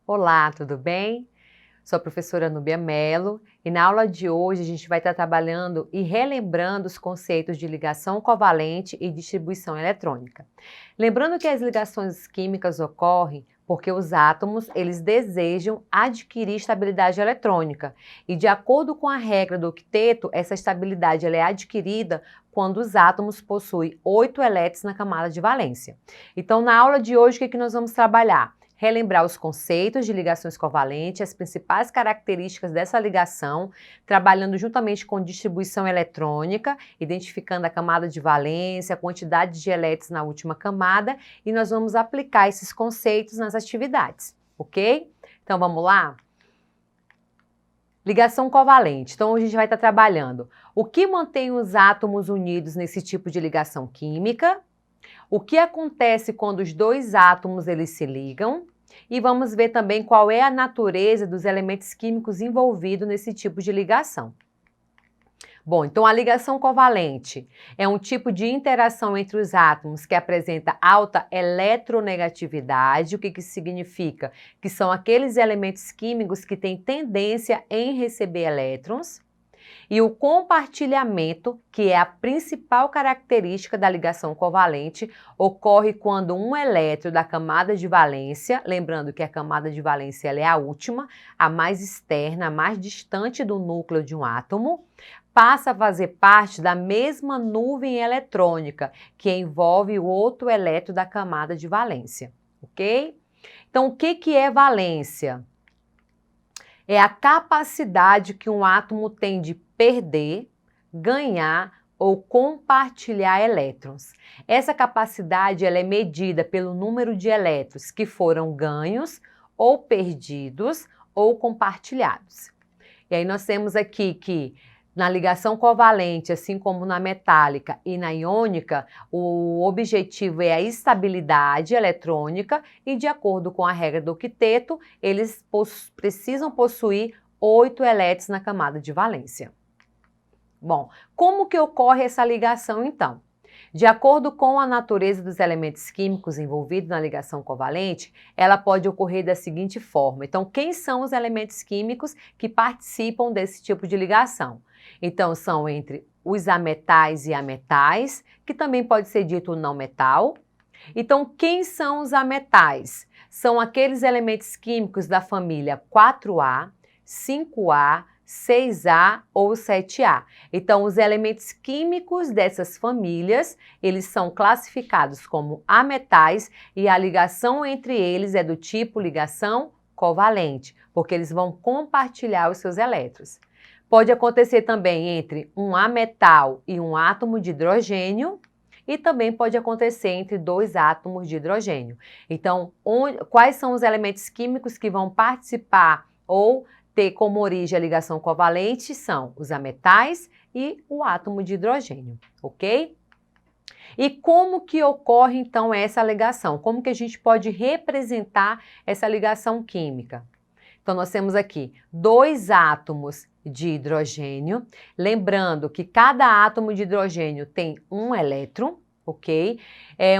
Olá, tudo bem? Sou a professora Núbia Mello e na aula de hoje a gente vai estar trabalhando e relembrando os conceitos de ligação covalente e distribuição eletrônica. Lembrando que as ligações químicas ocorrem porque os átomos eles desejam adquirir estabilidade eletrônica e de acordo com a regra do octeto, essa estabilidade ela é adquirida quando os átomos possuem 8 elétrons na camada de valência. Então, na aula de hoje, o que nós vamos trabalhar? Relembrar os conceitos de ligações covalentes, as principais características dessa ligação, trabalhando juntamente com distribuição eletrônica, identificando a camada de valência, a quantidade de elétrons na última camada, e nós vamos aplicar esses conceitos nas atividades, ok? Então vamos lá? Ligação covalente. Então a gente vai estar trabalhando o que mantém os átomos unidos nesse tipo de ligação química, o que acontece quando os dois átomos eles se ligam e vamos ver também qual é a natureza dos elementos químicos envolvidos nesse tipo de ligação. Bom, então a ligação covalente é um tipo de interação entre os átomos que apresenta alta eletronegatividade. O que isso significa? Que são aqueles elementos químicos que têm tendência em receber elétrons. E o compartilhamento, que é a principal característica da ligação covalente, ocorre quando um elétron da camada de valência, lembrando que a camada de valência ela é a última, a mais externa, a mais distante do núcleo de um átomo, passa a fazer parte da mesma nuvem eletrônica, que envolve o outro elétron da camada de valência, ok? Então, o que é valência? É a capacidade que um átomo tem de perder, ganhar ou compartilhar elétrons. Essa capacidade ela é medida pelo número de elétrons que foram ganhos ou perdidos ou compartilhados. E aí nós temos aqui que na ligação covalente, assim como na metálica e na iônica, o objetivo é a estabilidade eletrônica e, de acordo com a regra do octeto, eles precisam possuir 8 elétrons na camada de valência. Bom, como que ocorre essa ligação então? De acordo com a natureza dos elementos químicos envolvidos na ligação covalente, ela pode ocorrer da seguinte forma. Então, quem são os elementos químicos que participam desse tipo de ligação? Então, são entre os ametais e ametais, que também pode ser dito não metal. Então, quem são os ametais? São aqueles elementos químicos da família 4A, 5A, 6A ou 7A. Então, os elementos químicos dessas famílias, eles são classificados como ametais e a ligação entre eles é do tipo ligação covalente, porque eles vão compartilhar os seus elétrons. Pode acontecer também entre um ametal e um átomo de hidrogênio e também pode acontecer entre dois átomos de hidrogênio. Então, quais são os elementos químicos que vão participar ou ter como origem a ligação covalente? São os ametais e o átomo de hidrogênio, ok? E como que ocorre então essa ligação? Como que a gente pode representar essa ligação química? Então, nós temos aqui dois átomos de hidrogênio, lembrando que cada átomo de hidrogênio tem um elétron, ok?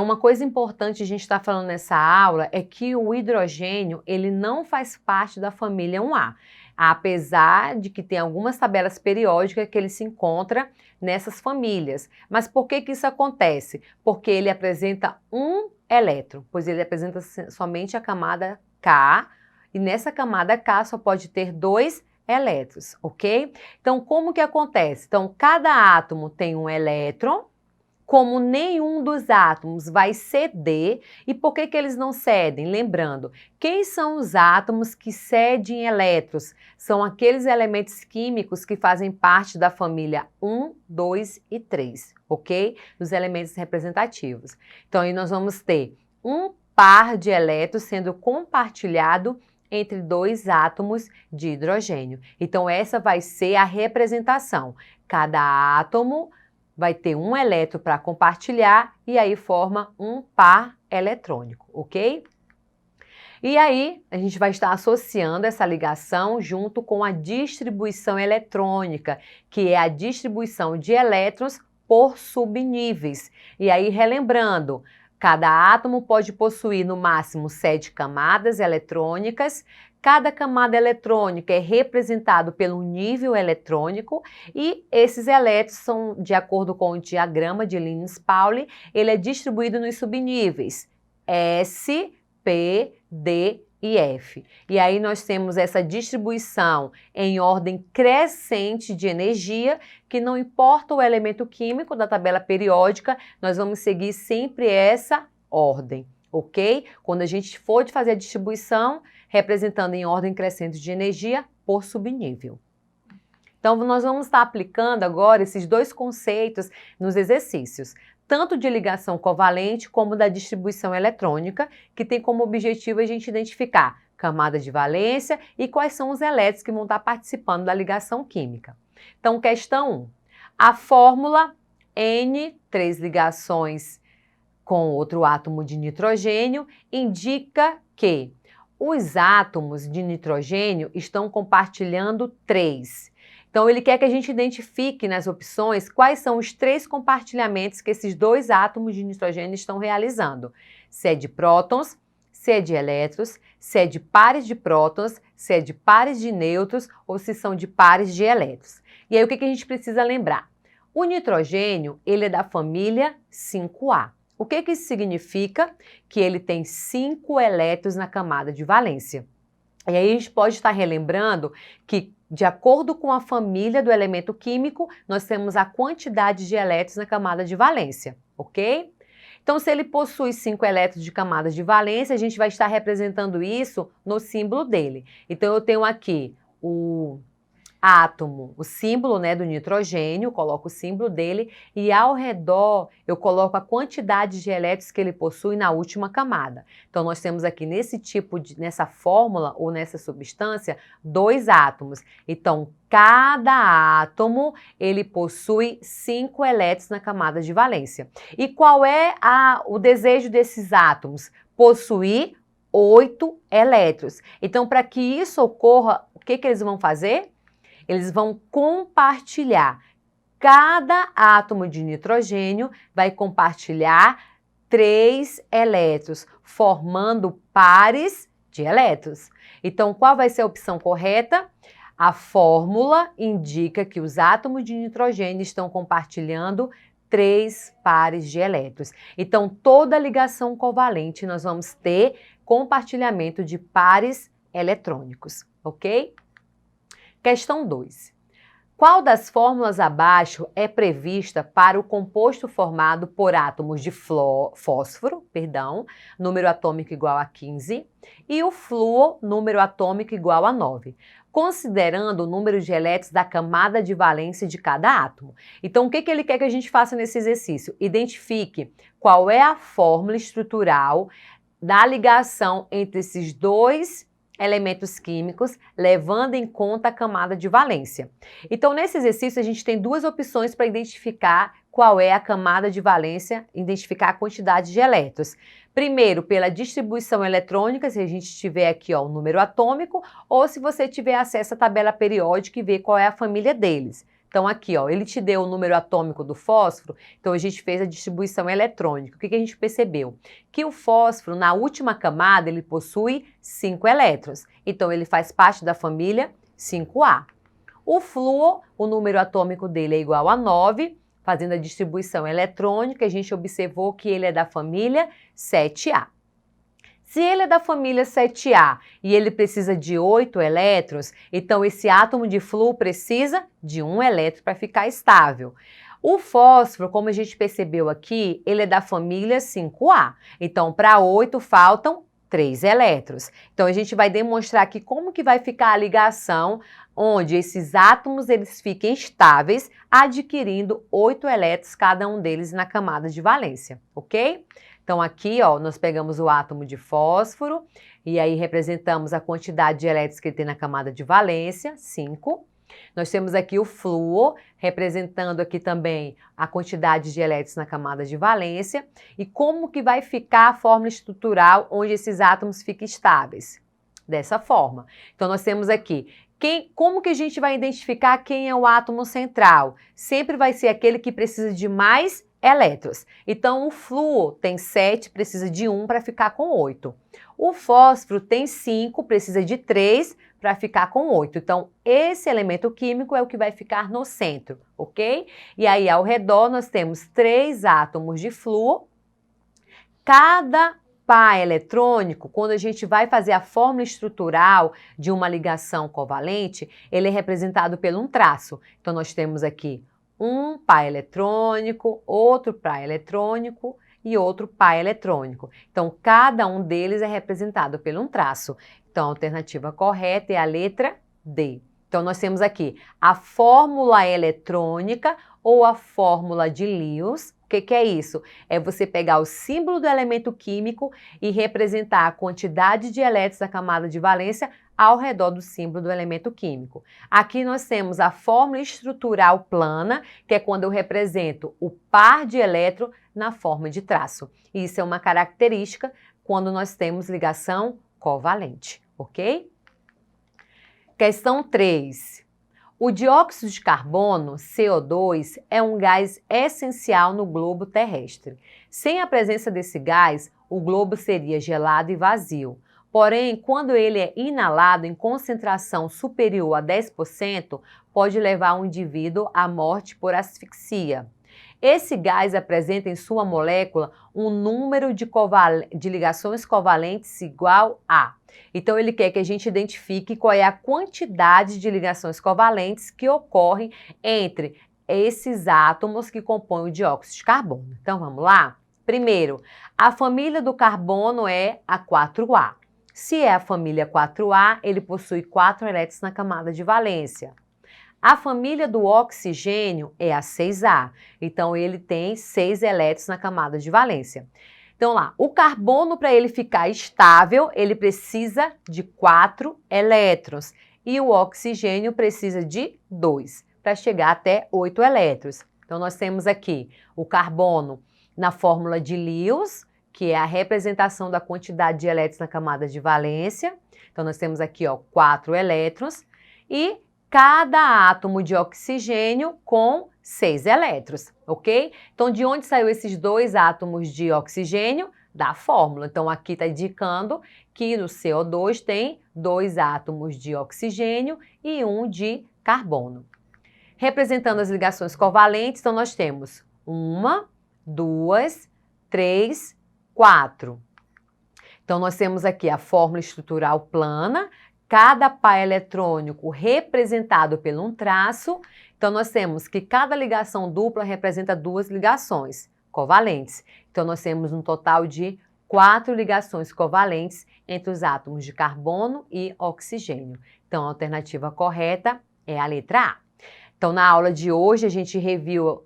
Uma coisa importante a gente está falando nessa aula é que o hidrogênio, ele não faz parte da família 1A, apesar de que tem algumas tabelas periódicas que ele se encontra nessas famílias. Mas por que isso acontece? Porque ele apresenta um elétron, pois ele apresenta somente a camada K, e nessa camada K só pode ter 2 elétrons, ok? Então, como que acontece? Então, cada átomo tem um elétron, como nenhum dos átomos vai ceder, e por que eles não cedem? Lembrando, quem são os átomos que cedem elétrons? São aqueles elementos químicos que fazem parte da família 1, 2 e 3, ok? Dos elementos representativos. Então, aí nós vamos ter um par de elétrons sendo compartilhado entre dois átomos de hidrogênio. Então, essa vai ser a representação. Cada átomo vai ter um elétron para compartilhar e aí forma um par eletrônico, ok? E aí, a gente vai estar associando essa ligação junto com a distribuição eletrônica, que é a distribuição de elétrons por subníveis. E aí, relembrando, Cada átomo pode possuir no máximo 7 camadas eletrônicas. Cada camada eletrônica é representado pelo nível eletrônico e esses elétrons são, de acordo com o diagrama de Linus-Pauling, ele é distribuído nos subníveis S, P, D e F. E aí nós temos essa distribuição em ordem crescente de energia, que não importa o elemento químico da tabela periódica, nós vamos seguir sempre essa ordem, ok? Quando a gente for fazer a distribuição, representando em ordem crescente de energia por subnível. Então, nós vamos estar aplicando agora esses dois conceitos nos exercícios, tanto de ligação covalente como da distribuição eletrônica, que tem como objetivo a gente identificar camada de valência e quais são os elétrons que vão estar participando da ligação química. Então, questão 1. A fórmula N, 3 ligações com outro átomo de nitrogênio, indica que os átomos de nitrogênio estão compartilhando 3. Então, ele quer que a gente identifique nas opções quais são os 3 compartilhamentos que esses dois átomos de nitrogênio estão realizando. Se é de prótons, se é de elétrons, se é de pares de prótons, se é de pares de nêutrons ou se são de pares de elétrons. E aí, o que a gente precisa lembrar? O nitrogênio, ele é da família 5A. O que isso significa? Que ele tem 5 elétrons na camada de valência. E aí a gente pode estar relembrando que, de acordo com a família do elemento químico, nós temos a quantidade de elétrons na camada de valência, ok? Então, se ele possui 5 elétrons de camada de valência, a gente vai estar representando isso no símbolo dele. Então, eu tenho aqui o átomo, o símbolo, né, do nitrogênio, coloco o símbolo dele e ao redor eu coloco a quantidade de elétrons que ele possui na última camada. Então, nós temos aqui nessa fórmula ou nessa substância, 2 átomos. Então, cada átomo, ele possui 5 elétrons na camada de valência. E qual é o desejo desses átomos? Possuir 8 elétrons. Então, para que isso ocorra, o que eles vão fazer? Eles vão compartilhar. Cada átomo de nitrogênio vai compartilhar 3 elétrons, formando pares de elétrons. Então, qual vai ser a opção correta? A fórmula indica que os átomos de nitrogênio estão compartilhando 3 pares de elétrons. Então, toda ligação covalente nós vamos ter compartilhamento de pares eletrônicos, ok? Questão 2. Qual das fórmulas abaixo é prevista para o composto formado por átomos de fósforo, número atômico igual a 15, e o flúor, número atômico igual a 9, considerando o número de elétrons da camada de valência de cada átomo? Então, o que ele quer que a gente faça nesse exercício? Identifique qual é a fórmula estrutural da ligação entre esses dois elementos químicos, levando em conta a camada de valência. Então, nesse exercício, a gente tem 2 opções para identificar qual é a camada de valência, identificar a quantidade de elétrons. Primeiro, pela distribuição eletrônica, se a gente tiver aqui o número atômico, ou se você tiver acesso à tabela periódica e ver qual é a família deles. Então, aqui, ele te deu o número atômico do fósforo, então a gente fez a distribuição eletrônica. O que a gente percebeu? Que o fósforo, na última camada, ele possui 5 elétrons. Então, ele faz parte da família 5A. O flúor, o número atômico dele é igual a 9, fazendo a distribuição eletrônica, a gente observou que ele é da família 7A. Se ele é da família 7A e ele precisa de 8 elétrons, então esse átomo de flúor precisa de 1 elétron para ficar estável. O fósforo, como a gente percebeu aqui, ele é da família 5A. Então, para 8 faltam 3 elétrons. Então, a gente vai demonstrar aqui como que vai ficar a ligação onde esses átomos eles fiquem estáveis, adquirindo 8 elétrons cada um deles na camada de valência, ok? Então, aqui, nós pegamos o átomo de fósforo e aí representamos a quantidade de elétrons que ele tem na camada de valência, 5. Nós temos aqui o flúor, representando aqui também a quantidade de elétrons na camada de valência. E como que vai ficar a fórmula estrutural onde esses átomos ficam estáveis? Dessa forma. Então, nós temos aqui, como que a gente vai identificar quem é o átomo central? Sempre vai ser aquele que precisa de mais elétrons. Então, o flúor tem 7, precisa de 1 para ficar com 8. O fósforo tem 5, precisa de 3 para ficar com 8. Então, esse elemento químico é o que vai ficar no centro, ok? E aí, ao redor, nós temos 3 átomos de flúor. Cada par eletrônico, quando a gente vai fazer a fórmula estrutural de uma ligação covalente, ele é representado por um traço. Então, nós temos aqui um par eletrônico, outro par eletrônico e outro par eletrônico. Então, cada um deles é representado por um traço. Então, a alternativa correta é a letra D. Então, nós temos aqui a fórmula eletrônica ou a fórmula de Lewis. O que é isso? É você pegar o símbolo do elemento químico e representar a quantidade de elétrons da camada de valência ao redor do símbolo do elemento químico. Aqui nós temos a fórmula estrutural plana, que é quando eu represento o par de elétron na forma de traço. Isso é uma característica quando nós temos ligação covalente, ok? Questão 3. O dióxido de carbono, CO2, é um gás essencial no globo terrestre. Sem a presença desse gás, o globo seria gelado e vazio. Porém, quando ele é inalado em concentração superior a 10%, pode levar um indivíduo à morte por asfixia. Esse gás apresenta em sua molécula um número de ligações covalentes igual a. Então, ele quer que a gente identifique qual é a quantidade de ligações covalentes que ocorrem entre esses átomos que compõem o dióxido de carbono. Então, vamos lá? Primeiro, a família do carbono é a 4A. Se é a família 4A, ele possui 4 elétrons na camada de valência. A família do oxigênio é a 6A, então ele tem 6 elétrons na camada de valência. Então lá, o carbono, para ele ficar estável, ele precisa de 4 elétrons e o oxigênio precisa de 2, para chegar até 8 elétrons. Então nós temos aqui o carbono na fórmula de Lewis, que é a representação da quantidade de elétrons na camada de valência. Então nós temos aqui, ó, 4 elétrons e cada átomo de oxigênio com 6 elétrons, ok? Então, de onde saiu esses 2 átomos de oxigênio? Da fórmula. Então, aqui está indicando que no CO2 tem 2 átomos de oxigênio e 1 de carbono. Representando as ligações covalentes, então nós temos 1, 2, 3, 4. Então, nós temos aqui a fórmula estrutural plana, cada par eletrônico representado por um traço. Então, nós temos que cada ligação dupla representa 2 ligações covalentes. Então, nós temos um total de 4 ligações covalentes entre os átomos de carbono e oxigênio. Então, a alternativa correta é a letra A. Então, na aula de hoje, a gente revisou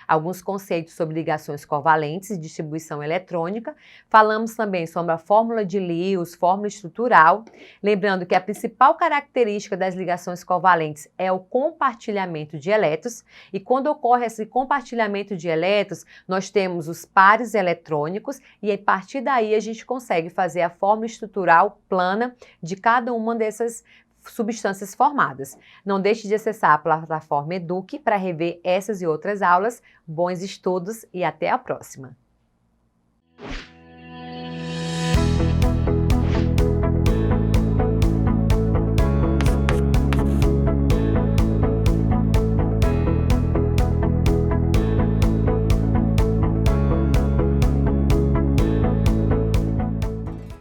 alguns conceitos sobre ligações covalentes e distribuição eletrônica. Falamos também sobre a fórmula de Lewis, fórmula estrutural. Lembrando que a principal característica das ligações covalentes é o compartilhamento de elétrons. E quando ocorre esse compartilhamento de elétrons, nós temos os pares eletrônicos e, a partir daí, a gente consegue fazer a fórmula estrutural plana de cada uma dessas substâncias formadas. Não deixe de acessar a plataforma Eduque para rever essas e outras aulas. Bons estudos e até a próxima!